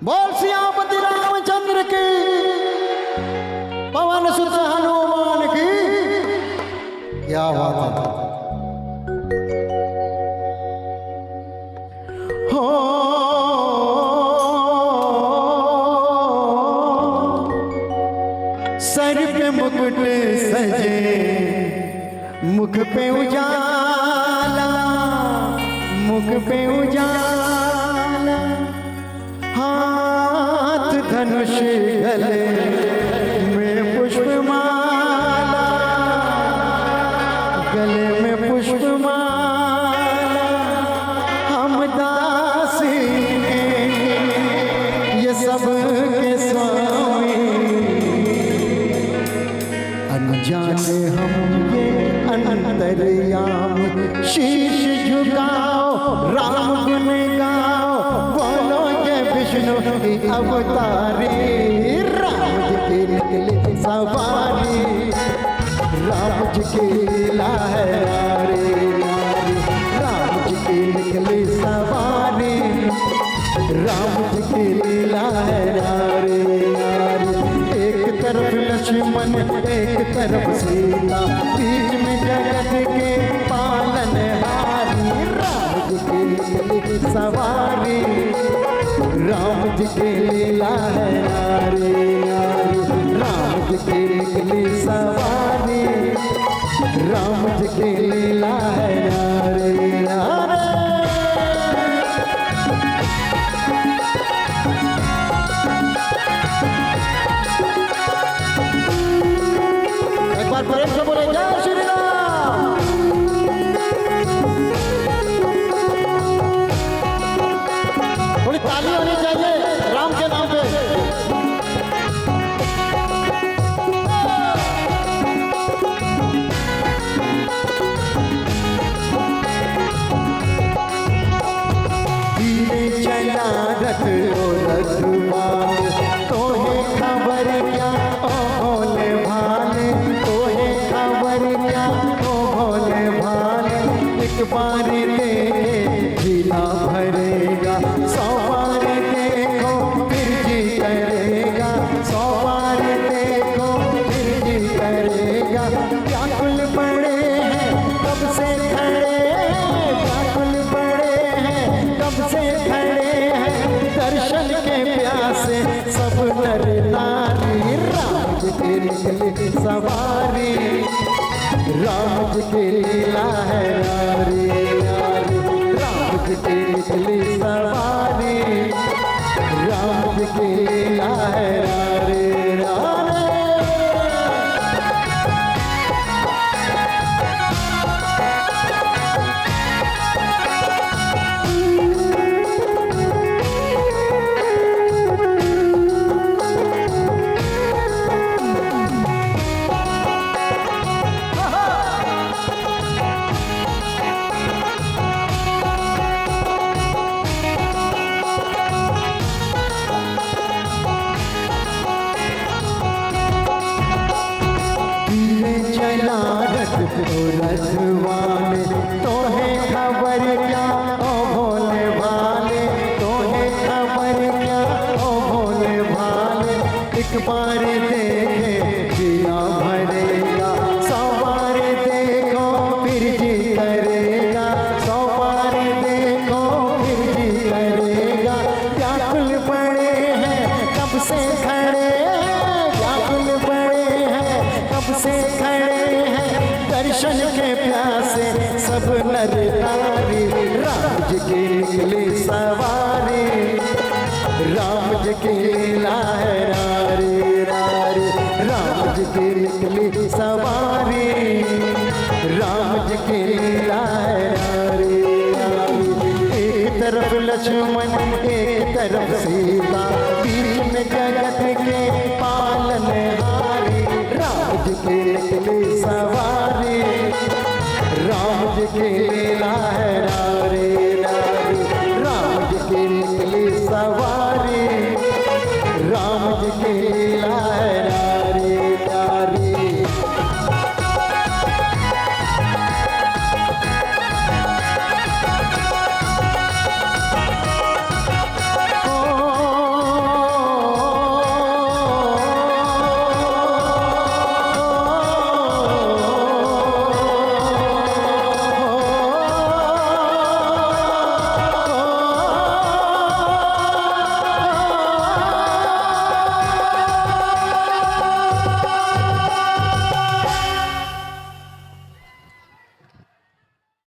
बोल सियापति रामचंद्र की, पवन सुत हनुमान की। क्या बात है। हो सर पे मुकुट सजे, मुख पे उजाला, मुख पे उजाला, हाथ धनुष गले में पुष्पमाला, गले में पुष्पमाला, हम दासी ये सब के स्वामी, अनजाने हम ये अंतर्याम, शीश झुकाओ राम गुण गाओ, बोलो जय विष्णु की अवतारी, राम जी की निकली सवारी, राम जी की लीला है यारी यारी, राम जी की निकली सवारी, राम जी की लीला है यारी यारी। एक तरफ लक्ष्मण एक तरफ सीता, बीच में जगत के पालनहारी, राम जी की निकली सवारी, राम जी की लीला है यारी यारी, राम जी की निकली सवारी, राम जी की लीला है यारी यारी। एक बार प्रेम से बोले जय श्री राम। थोड़ी ताली होनी चाहिए राम के नाम पे। धीरे चला रथ ओ रथवान, तोहे खबर क्या ओ भोले भाले, तोहे खबर क्या ओ भोले भाले, एक बार देखे जीना भरेगा, 100 बार देखो फिर जी करेगा, 100 बार देखो फिर जी करेगा। व्याकुल पड़े हैं कब से खड़े, व्याकुल पड़े हैं कब से खड़े हैं, दर्शन के प्यासे सब नर नारी, राम जी की निकली सवारी, राम जी की लीला है यारी यारी, राम जी की निकली सवारी, राम जी की लीला है यारी यारी। चला रथ तो रथवान, तोहे खबर क्या ओ भोले भाले, तोहे खबर क्या ओ भोले भाले, एक बार देखे जिया भरेगा, 100 बार देखो फिर जी करेगा, 100 बार देखो फिर जी करेगा। व्याकुल पड़े हैं कब से खड़े, व्याकुल पड़े हैं कब से खड़े हैं, दर्शन के प्यासे सब नर नारी, राम जी की निकली सवारी, राम जी की लीला है नारी नारी, राम जी की निकली सवारी, राम जी की लीला है नारी नारी। एक तरफ लक्ष्मण एक तरफ सीता, बीच में जगत के पालनहारी, राम जी की निकली सवारी, राम जी की लीला है नारी नारी, राम जी की निकली सवारी, राम जी की